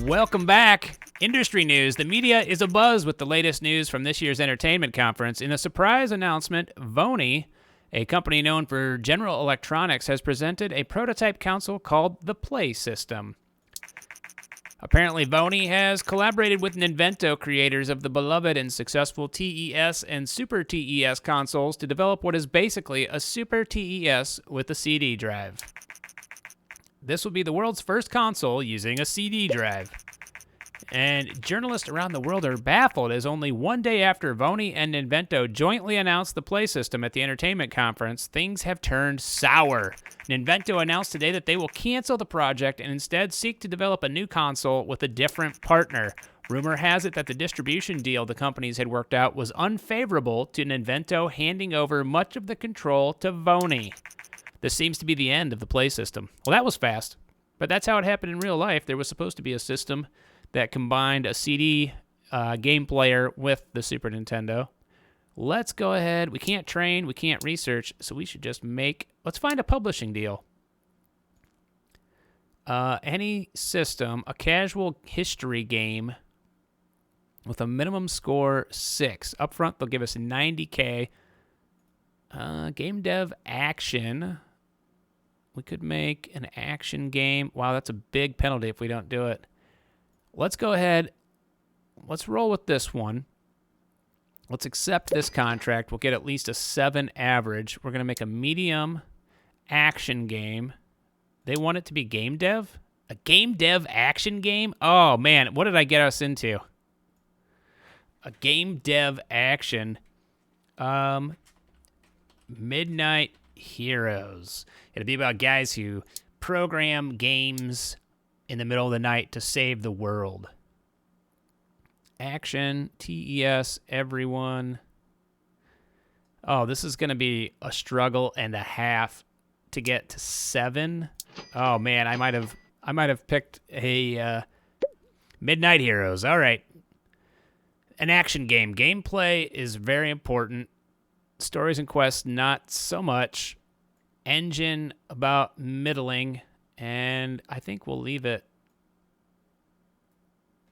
Welcome back. Industry news. The media is abuzz with the latest news from this year's entertainment conference. In a surprise announcement, Vony, a company known for general electronics, has presented a prototype console called the Play System. Apparently, Vony has collaborated with Ninvento, creators of the beloved and successful TES and Super TES consoles, to develop what is basically a Super TES with a CD drive. This will be the world's first console using a CD drive. And journalists around the world are baffled, as only one day after Vony and Ninvento jointly announced the Play System at the entertainment conference, things have turned sour. Ninvento announced today that they will cancel the project and instead seek to develop a new console with a different partner. Rumor has it that the distribution deal the companies had worked out was unfavorable to Ninvento handing over much of the control to Vony. This seems to be the end of the Play System. Well, that was fast, but that's how it happened in real life. There was supposed to be a system that combined a CD game player with the Super Nintendo. Let's go ahead. We can't train, we can't research, so we should just let's find a publishing deal. Any system, a casual history game with a minimum score 6. Up front, they'll give us 90K. Game Dev Action. We could make an action game. Wow, that's a big penalty if we don't do it. Let's go ahead. Let's roll with this one. Let's accept this contract. We'll get at least a 7 average. We're going to make a medium action game. They want it to be game dev? A game dev action game? Oh, man. What did I get us into? A game dev action. Midnight Heroes. It'll be about guys who program games in the middle of the night to save the world. Action, TES, everyone. Oh, this is going to be a struggle and a half to get to 7. Oh man, I might have picked a Midnight Heroes. All right. An action game. Gameplay is very important. Stories and quests, not so much. Engine, about middling. And I think we'll leave it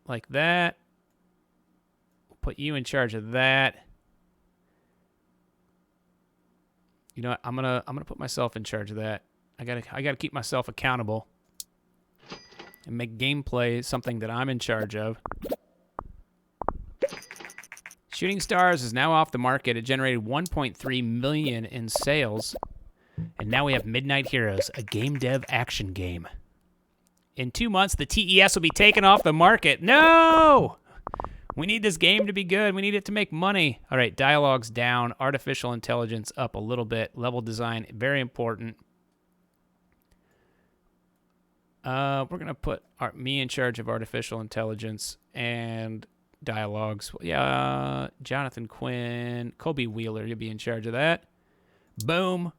like that. We'll put you in charge of that. You know what? I'm gonna put myself in charge of that. I gotta keep myself accountable and make gameplay something that I'm in charge of. Shooting Stars is now off the market. It generated 1.3 million in sales. And now we have Midnight Heroes, a game dev action game. In 2 months, the TES will be taken off the market. No! We need this game to be good. We need it to make money. All right, dialogue's down. Artificial intelligence up a little bit. Level design, very important. We're going to put me in charge of artificial intelligence and dialogues. Yeah, Jonathan Quinn, Kobe Wheeler, you'll be in charge of that. Boom.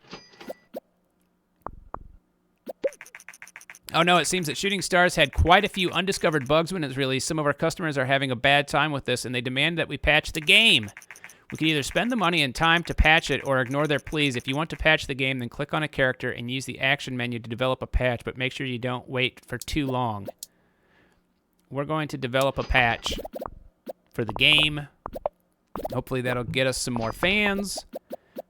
Oh no, it seems that Shooting Stars had quite a few undiscovered bugs when it was released. Some of our customers are having a bad time with this, and they demand that we patch the game. We can either spend the money and time to patch it or ignore their pleas. If you want to patch the game, then click on a character and use the action menu to develop a patch, but make sure you don't wait for too long. We're going to develop a patch for the game. Hopefully that'll get us some more fans.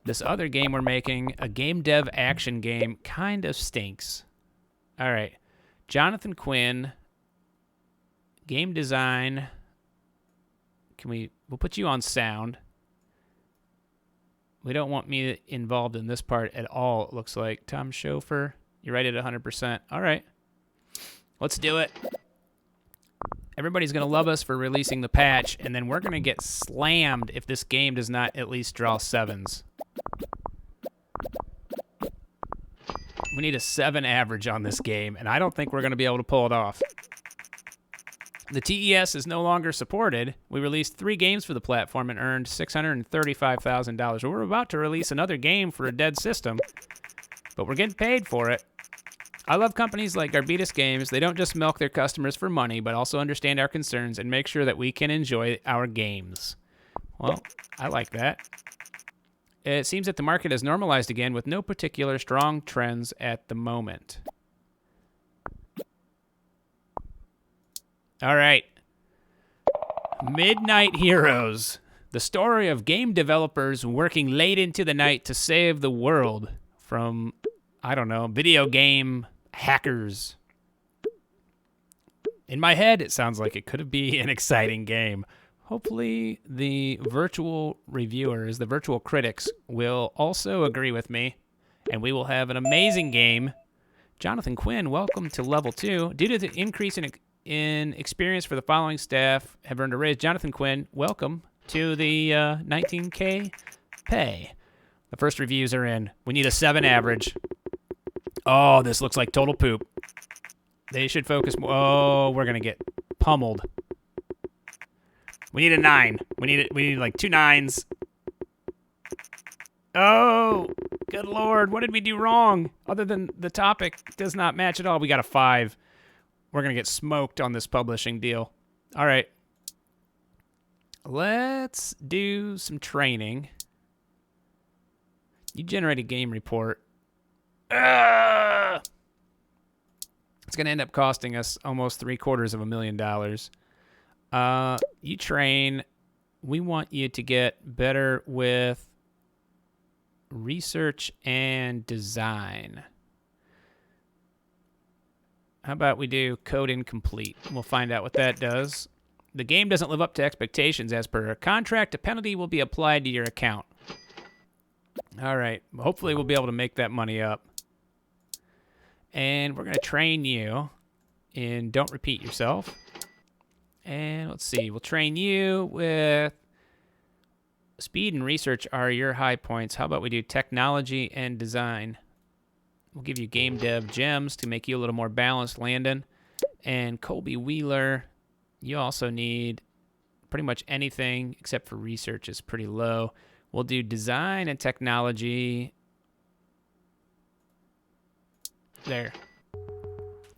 This other game we're making, a game dev action game, kind of stinks. All right. Jonathan Quinn, game design. We'll put you on sound. We don't want me involved in this part at all, it looks like. Tom Schofer, you're right at 100%. All right. Let's do it. Everybody's going to love us for releasing the patch, and then we're going to get slammed if this game does not at least draw 7s. We need a 7 average on this game, and I don't think we're going to be able to pull it off. The TES is no longer supported. We released 3 games for the platform and earned $635,000. We're about to release another game for a dead system, but we're getting paid for it. I love companies like Garbidis Games. They don't just milk their customers for money, but also understand our concerns and make sure that we can enjoy our games. Well, I like that. It seems that the market has normalized again with no particular strong trends at the moment. All right. Midnight Heroes. The story of game developers working late into the night to save the world from, I don't know, video game hackers. In my head, it sounds like it could be an exciting game. Hopefully, the virtual reviewers, the virtual critics, will also agree with me, and we will have an amazing game. Jonathan Quinn, welcome to Level 2. Due to the increase in experience for the following staff have earned a raise. Jonathan Quinn, welcome to the 19K pay. The first reviews are in. We need a 7 average. Oh, this looks like total poop. They should focus more. Oh, we're going to get pummeled. We need a 9. We need like 2 9s. Oh, good Lord. What did we do wrong? Other than the topic does not match at all. We got a 5. We're going to get smoked on this publishing deal. All right. Let's do some training. You generate a game report. It's going to end up costing us almost $750,000. You train. We want you to get better with research and design. How about we do code incomplete? We'll find out what that does. The game doesn't live up to expectations as per our contract. A penalty will be applied to your account. All right. Hopefully we'll be able to make that money up. And we're going to train you in don't repeat yourself. And let's see. We'll train you with speed and research are your high points. How about we do technology and design? We'll give you game dev gems to make you a little more balanced, Landon. And Colby Wheeler, you also need pretty much anything except for research is pretty low. We'll do design and technology. There.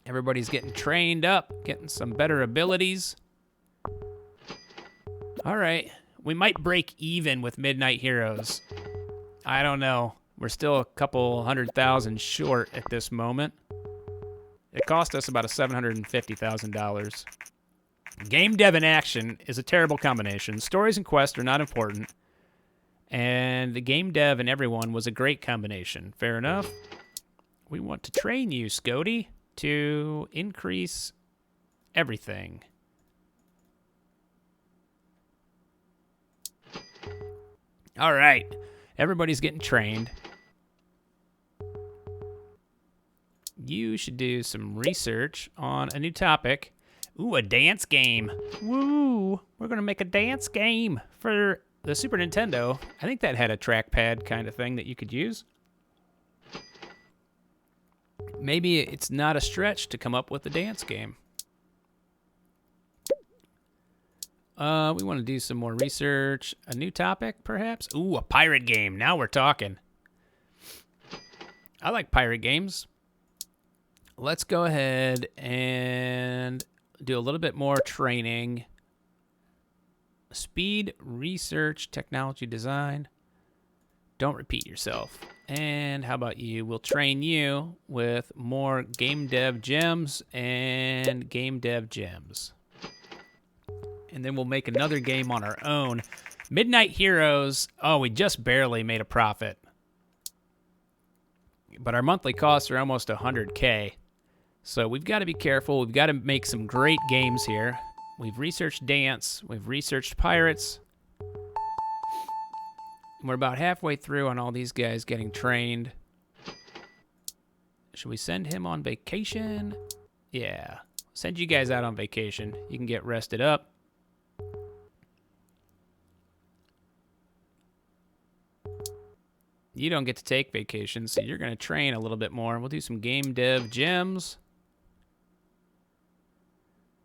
Everybody's getting trained up, getting some better abilities. All right. We might break even with Midnight Heroes. I don't know. We're still a couple 100,000 short at this moment. It cost us about $750,000. Game dev and action is a terrible combination. Stories and quests are not important. And the game dev and everyone was a great combination. Fair enough. We want to train you, Scoti, to increase everything. All right. Everybody's getting trained. You should do some research on a new topic. Ooh, a dance game. Woo! We're going to make a dance game for the Super Nintendo. I think that had a trackpad kind of thing that you could use. Maybe it's not a stretch to come up with a dance game. We want to do some more research. A new topic, perhaps? Ooh, a pirate game. Now we're talking. I like pirate games. Let's go ahead and do a little bit more training. Speed, research, technology, design. Don't repeat yourself. And how about you? We'll train you with more game dev gems and game dev gems. And then we'll make another game on our own. Midnight Heroes. Oh, we just barely made a profit. But our monthly costs are almost 100K. So we've got to be careful. We've got to make some great games here. We've researched dance. We've researched pirates. And we're about halfway through on all these guys getting trained. Should we send him on vacation? Yeah. Send you guys out on vacation. You can get rested up. You don't get to take vacations, so you're going to train a little bit more. We'll do some game dev gems.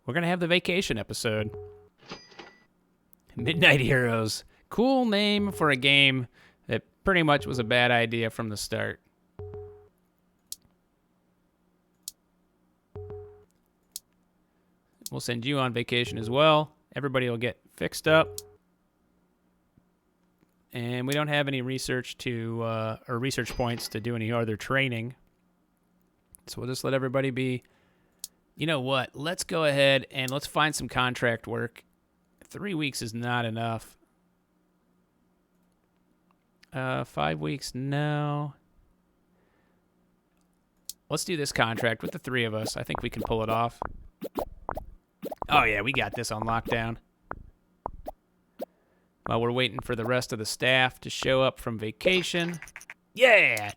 We're going to have the vacation episode. Midnight Heroes. Cool name for a game that pretty much was a bad idea from the start. We'll send you on vacation as well. Everybody will get fixed up. And we don't have any research to, or research points to do any other training. So we'll just let everybody be You know what? Let's go ahead and let's find some contract work. 3 weeks is not enough. 5 weeks, no. Let's do this contract with the 3 of us. I think we can pull it off. Oh, yeah, we got this on lockdown. While we're waiting for the rest of the staff to show up from vacation. Yeah!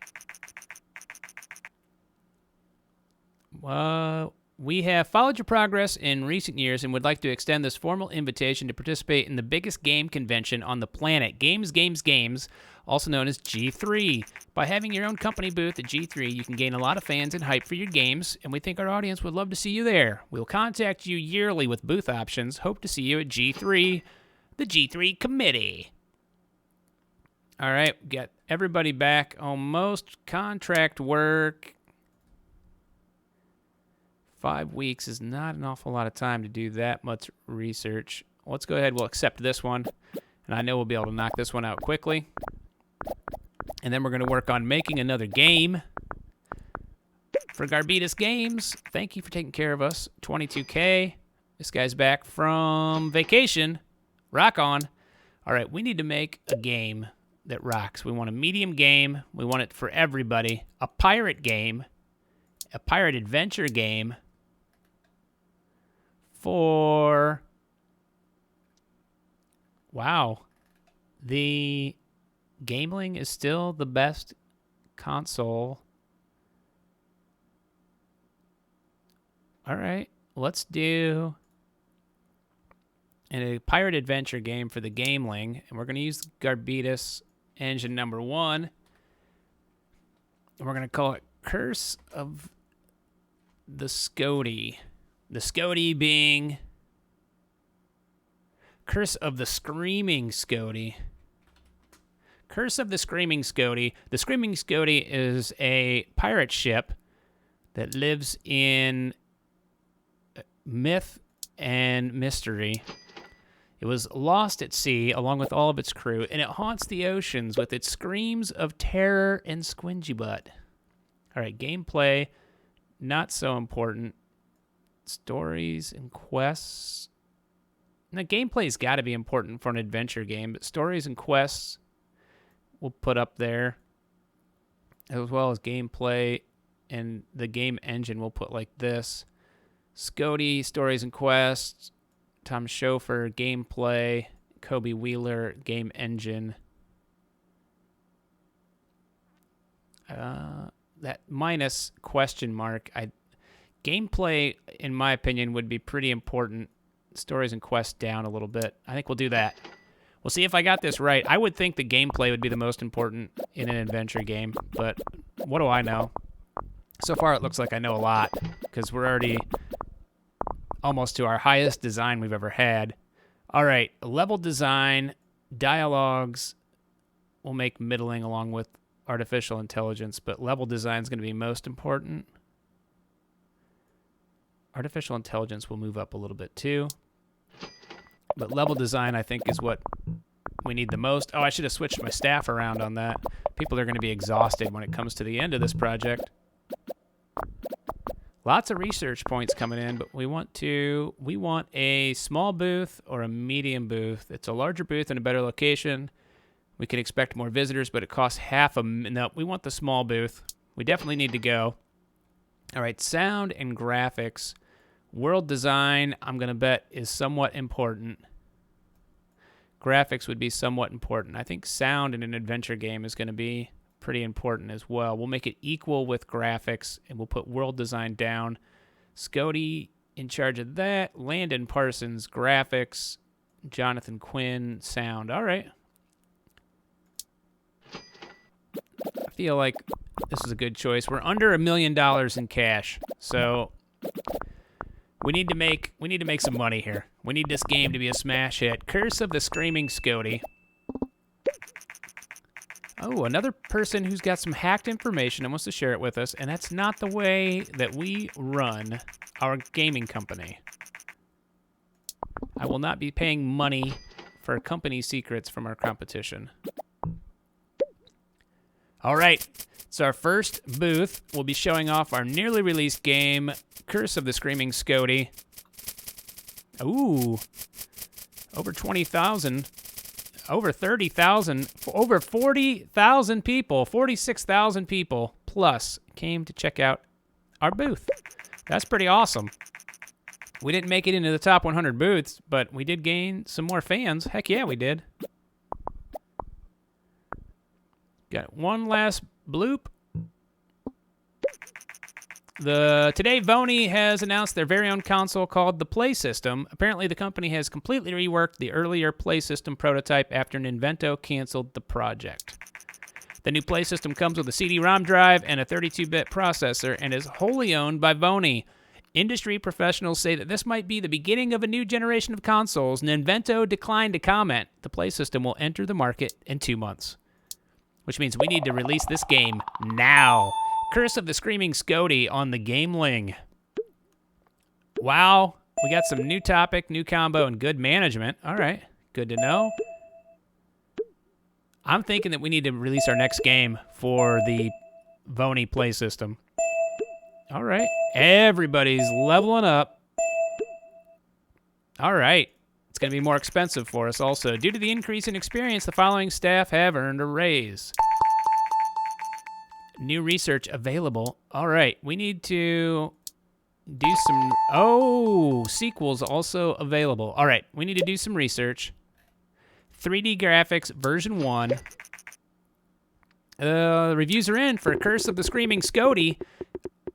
We have followed your progress in recent years and would like to extend this formal invitation to participate in the biggest game convention on the planet, Games, also known as G3. By having your own company booth at G3, you can gain a lot of fans and hype for your games, and we think our audience would love to see you there. We'll contact you yearly with booth options. Hope to see you at G3, the G3 committee. All right, got everybody back. Almost contract work. 5 weeks is not an awful lot of time to do that much research. Let's go ahead. We'll accept this one. And I know we'll be able to knock this one out quickly. And then we're going to work on making another game for Garbidis Games. Thank you for taking care of us. 22K. This guy's back from vacation. Rock on. All right, we need to make a game that rocks. We want a medium game. We want it for everybody. A pirate game. A pirate adventure game. For, wow, the Gameling is still the best console. All right, let's do a pirate adventure game for the Gameling, and we're going to use Garbidis engine number 1, and we're going to call it Curse of the Scoti. The Scoti being Curse of the Screaming Scoti. Curse of the Screaming Scoti. The Screaming Scoti is a pirate ship that lives in myth and mystery. It was lost at sea along with all of its crew, and it haunts the oceans with its screams of terror and squingy butt. All right, gameplay, not so important. Stories and quests. Now, gameplay's got to be important for an adventure game, but stories and quests we'll put up there, as well as gameplay, and the game engine we'll put like this. Scoti, stories and quests. Tom Schofer, gameplay. Kobe Wheeler, game engine. That minus question mark, gameplay, in my opinion, would be pretty important. Stories and quests down a little bit. I think we'll do that. We'll see if I got this right. I would think the gameplay would be the most important in an adventure game, but what do I know? So far, it looks like I know a lot, because we're already almost to our highest design we've ever had. All right, level design, dialogues, we'll make middling along with artificial intelligence, but level design is going to be most important. Artificial intelligence will move up a little bit too. But level design, I think, is what we need the most. Oh, I should have switched my staff around on that. People are going to be exhausted when it comes to the end of this project. Lots of research points coming in, but we want a small booth or a medium booth. It's a larger booth in a better location. We can expect more visitors, but it costs no, we want the small booth. We definitely need to go. All right, sound and graphics. World design, I'm going to bet, is somewhat important. Graphics would be somewhat important. I think sound in an adventure game is going to be pretty important as well. We'll make it equal with graphics, and we'll put world design down. Scoti in charge of that. Landon Parsons, graphics. Jonathan Quinn, sound. All right. I feel like this is a good choice. We're under $1 million in cash, so we need to make some money here. We need this game to be a smash hit. Curse of the Screaming Scoti. Oh, another person who's got some hacked information and wants to share it with us, and that's not the way that we run our gaming company. I will not be paying money for company secrets from our competition. All right, it's our first booth. We'll be showing off our nearly released game, Curse of the Screaming Scoti. Ooh. Over 20,000. Over 30,000. Over 40,000 people. 46,000 people plus came to check out our booth. That's pretty awesome. We didn't make it into the top 100 booths, but we did gain some more fans. Heck yeah, we did. Got one last bloop. Today, Vony has announced their very own console called the Play System. Apparently, the company has completely reworked the earlier Play System prototype after Ninvento canceled the project. The new Play System comes with a CD-ROM drive and a 32-bit processor and is wholly owned by Vony. Industry professionals say that this might be the beginning of a new generation of consoles. Ninvento declined to comment. The Play System will enter the market in 2 months, which means we need to release this game now. Curse of the Screaming Scoti on the Gameling. Wow, we got some new topic, new combo, and good management. All right, good to know. I'm thinking that we need to release our next game for the Vony Play System. All right, everybody's leveling up. All right, it's going to be more expensive for us also. Due to the increase in experience, the following staff have earned a raise. New research available. All right, we need to do some... Oh, sequels also available. All right, we need to do some research. 3D graphics version 1. The reviews are in for Curse of the Screaming Scoti.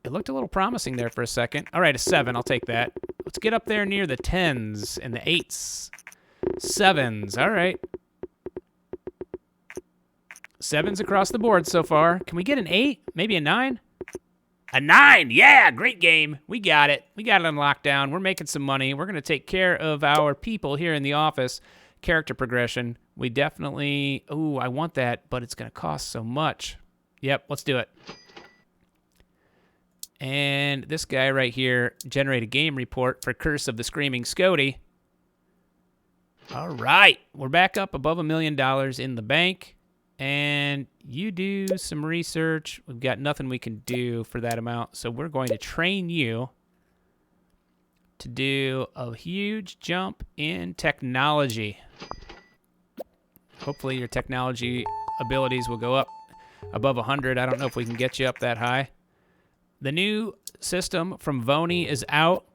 It looked a little promising there for a second. All right, a 7. I'll take that. Let's get up there near the 10s and the 8s. 7s. All right. 7s across the board so far. Can we get an 8? Maybe a 9? A 9! Yeah! Great game. We got it. We got it on lockdown. We're making some money. We're going to take care of our people here in the office. Character progression. We definitely... Ooh, I want that, but it's going to cost so much. Yep, let's do it. And this guy right here, generate a game report for Curse of the Screaming Scoti. All right. We're back up above $1 million in the bank. And you do some research. We've got nothing we can do for that amount. So we're going to train you to do a huge jump in technology. Hopefully your technology abilities will go up above 100. I don't know if we can get you up that high. The new system from Vony is out.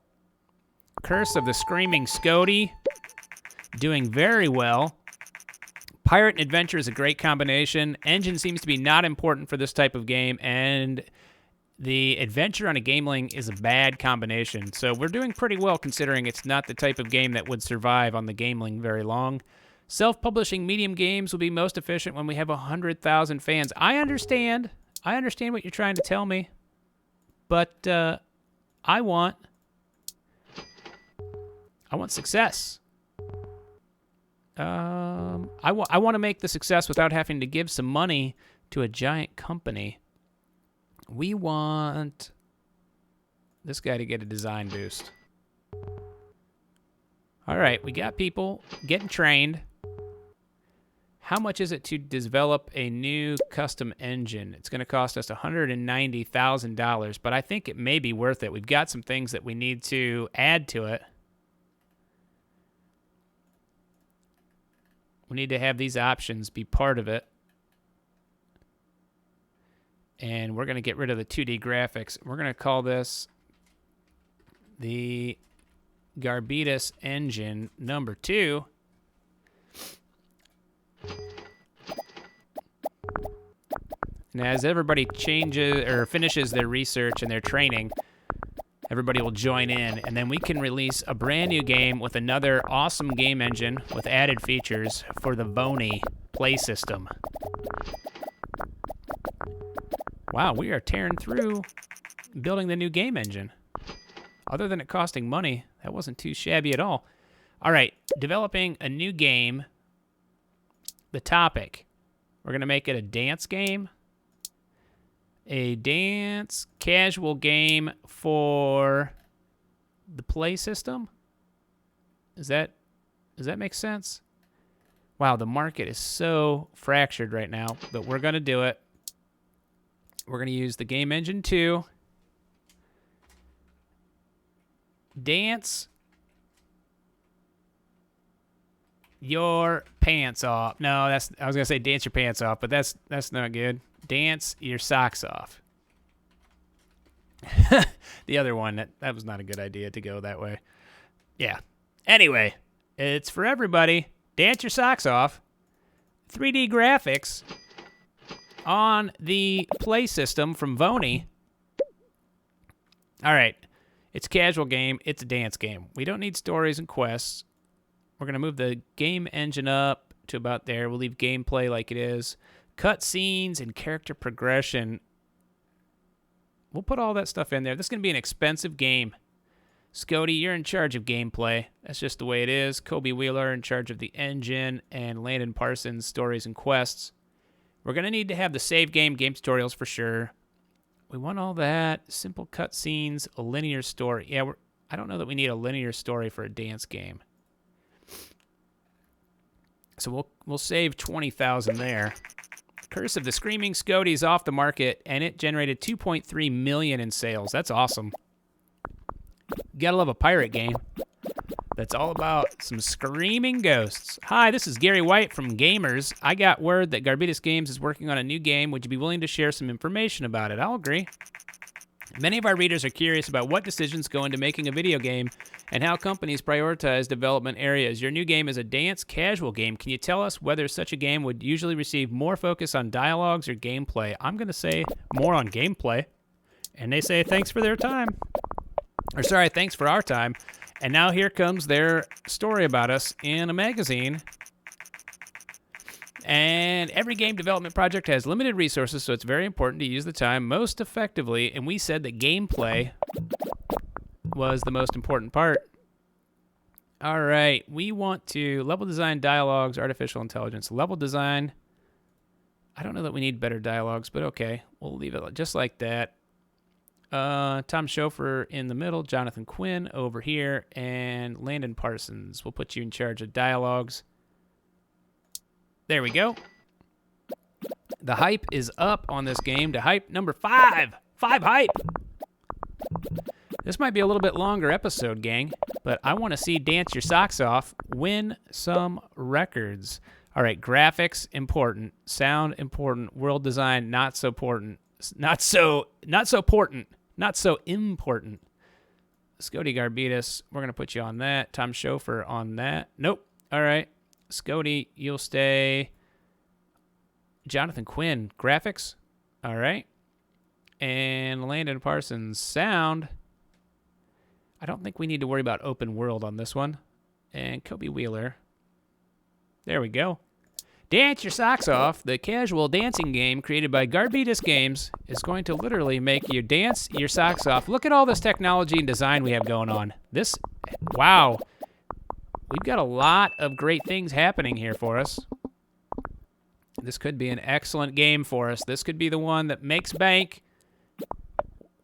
Curse of the Screaming Scoti. Doing very well. Pirate and Adventure is a great combination. Engine seems to be not important for this type of game, and the Adventure on a Gameling is a bad combination. So we're doing pretty well considering it's not the type of game that would survive on the Gameling very long. Self-publishing medium games will be most efficient when we have 100,000 fans. I understand what you're trying to tell me, but I want success. I want to make the success without having to give some money to a giant company. We want this guy to get a design boost. All right, we got people getting trained. How much is it to develop a new custom engine? It's going to cost us $190,000, but I think it may be worth it. We've got some things that we need to add to it. We need to have these options be part of it. And we're going to get rid of the 2D graphics. We're going to call this the Garbidis engine number 2. And as everybody changes or finishes their research and their training, everybody will join in, and then we can release a brand new game with another awesome game engine with added features for the Vony Play System. Wow, we are tearing through building the new game engine. Other than it costing money, that wasn't too shabby at all. All right, developing a new game. The topic. We're going to make it a dance game. A dance casual game for the Play System. Does that make sense? Wow, the market is so fractured right now, but we're going to do it. We're going to use the Game Engine 2. Dance your pants off. No, I was gonna say dance your pants off, but that's not good. Dance your socks off. The other one, that was not a good idea to go that way. Yeah. Anyway, it's for everybody. Dance your socks off. 3D graphics on the Play system from Vony. All right. It's a casual game. It's a dance game. We don't need stories and quests. We're going to move the game engine up to about there. We'll leave gameplay like it is. Cut scenes and character progression. We'll put all that stuff in there. This is going to be an expensive game. Scoti, you're in charge of gameplay. That's just the way it is. Kobe Wheeler in charge of the engine, and Landon Parsons, stories and quests. We're going to need to have the save game tutorials for sure. We want all that. Simple cutscenes, a linear story. Yeah, I don't know that we need a linear story for a dance game. So we'll save 20,000 there. Curse of the Screaming Scoti is off the market, and it generated 2.3 million in sales. That's awesome. You gotta love a pirate game that's all about some screaming ghosts. Hi, this is Gary White from Gamers. I got word that Garbidis Games is working on a new game. Would you be willing to share some information about it? I'll agree. Many of our readers are curious about what decisions go into making a video game and how companies prioritize development areas. Your new game is a dance casual game. Can you tell us whether such a game would usually receive more focus on dialogues or gameplay? I'm going to say more on gameplay. And they say thanks for their time. Or sorry, thanks for our time. And now here comes their story about us in a magazine. And every game development project has limited resources, so it's very important to use the time most effectively. And we said that gameplay was the most important part. All right, we want to level design, dialogues, artificial intelligence. Level design, I don't know that we need better dialogues, but okay. We'll leave it just like that. Tom Schofer in the middle, Jonathan Quinn over here, and Landon Parsons. We'll put you in charge of dialogues. There we go. The hype is up on this game to hype number 5. 5 hype. This might be a little bit longer episode, gang, but I want to see Dance Your Socks Off win some records. All right, graphics, important. Sound, important. World design, not so important. Not so important. Not so important. Scoti Garbidis, we're going to put you on that. Tom Schofer on that. Nope. All right. Scoti, you'll stay. Jonathan Quinn, graphics. All right. And Landon Parsons, sound. I don't think we need to worry about open world on this one. And Kobe Wheeler. There we go. Dance Your Socks Off, the casual dancing game created by Garbidis Games, is going to literally make you dance your socks off. Look at all this technology and design we have going on. Wow. We've got a lot of great things happening here for us. This could be an excellent game for us. This could be the one that makes bank.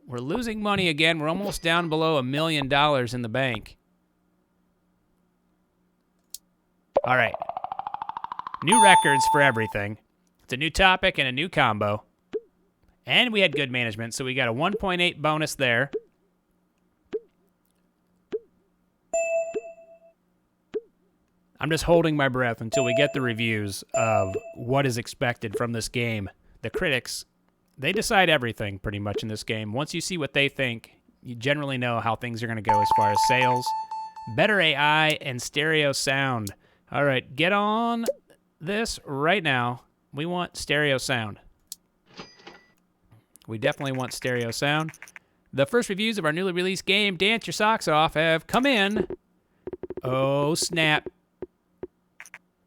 We're losing money again. We're almost down below $1 million in the bank. All right. New records for everything. It's a new topic and a new combo. And we had good management, so we got a 1.8 bonus there. I'm just holding my breath until we get the reviews of what is expected from this game. The critics, they decide everything pretty much in this game. Once you see what they think, you generally know how things are going to go as far as sales. Better AI and stereo sound. All right, get on this right now. We want stereo sound. We definitely want stereo sound. The first reviews of our newly released game, Dance Your Socks Off, have come in. Oh, snap.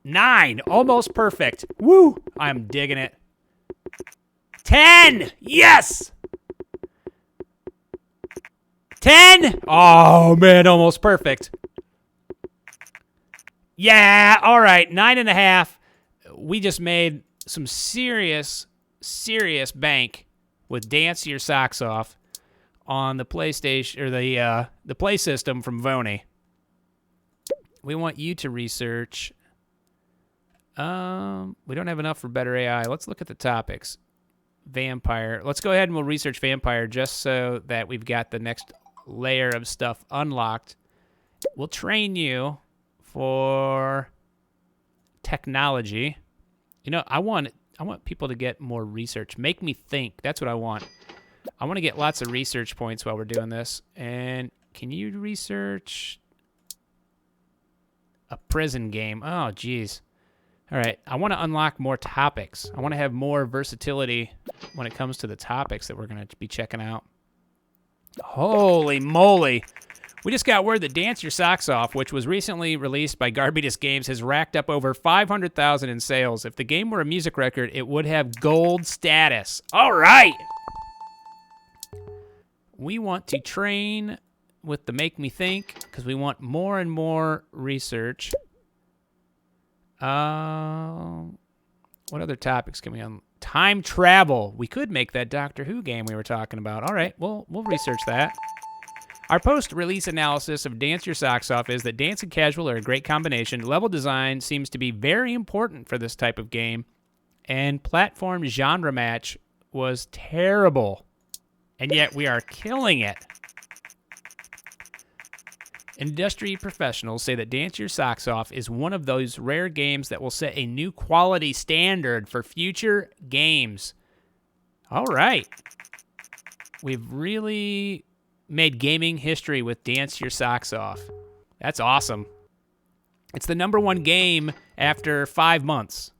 9. Almost perfect. Woo! I'm digging it. 10! Yes! 10! Oh, man, almost perfect. Yeah, all right, 9.5. We just made some serious bank with Dance Your Socks Off on the PlayStation, or the Play system from Vony. We want you to research. We don't have enough for better AI. Let's look at the topics. Vampire. Let's go ahead and we'll research Vampire just so that we've got the next layer of stuff unlocked. We'll train you for technology. You know, I want people to get more research. Make me think. That's what I want. I want to get lots of research points while we're doing this. And can you research a prison game? Oh, geez. All right. I want to unlock more topics. I want to have more versatility when it comes to the topics that we're going to be checking out. Holy moly. We just got word that Dance Your Socks Off, which was recently released by Garbidis Games, has racked up over 500,000 in sales. If the game were a music record, it would have gold status. All right. We want to train with the Make Me Think because we want more and more research. What other topics can we on? Time travel. We could make that Doctor Who game we were talking about. All right, we'll research that. Our post-release analysis of Dance Your Socks Off is that dance and casual are a great combination. Level design seems to be very important for this type of game. And platform genre match was terrible. And yet we are killing it. Industry professionals say that Dance Your Socks Off is one of those rare games that will set a new quality standard for future games. All right. We've really made gaming history with Dance Your Socks Off. That's awesome. It's the #1 game after 5 months.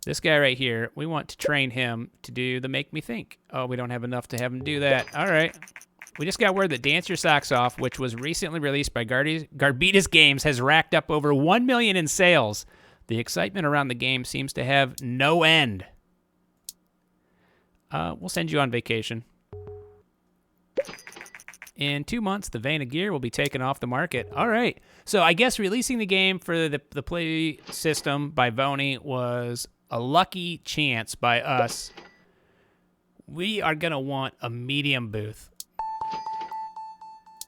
This guy right here, we want to train him to do the Make Me Think. Oh, we don't have enough to have him do that. All right. We just got word that Dance Your Socks Off, which was recently released by Garbidis Games, has racked up over 1 million in sales. The excitement around the game seems to have no end. We'll send you on vacation. In 2 months, the Vein of Gear will be taken off the market. All right. So I guess releasing the game for the Play system by Vony was a lucky chance by us. We are going to want a medium booth.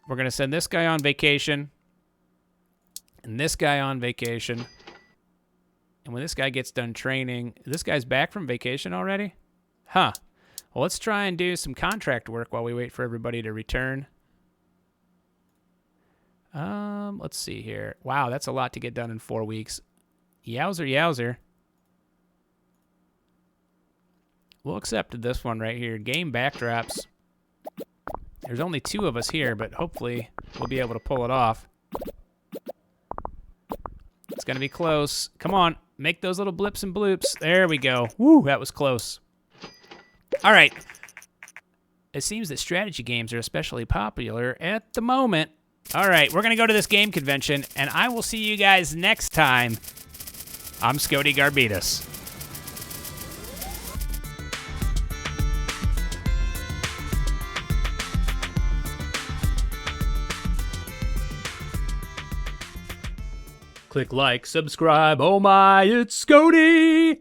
We're going to send this guy on vacation and this guy on vacation. And when this guy gets done training, this guy's back from vacation already? Huh. Well, let's try and do some contract work while we wait for everybody to return. Let's see here. Wow, that's a lot to get done in 4 weeks. Yowzer, yowzer. We'll accept this one right here. Game backdrops. There's only 2 of us here, but hopefully we'll be able to pull it off. It's going to be close. Come on, make those little blips and bloops. There we go. Woo, that was close. All right. It seems that strategy games are especially popular at the moment. All right, we're going to go to this game convention, and I will see you guys next time. I'm Scoti Garbidis. Click like, subscribe. Oh my, it's Scoti!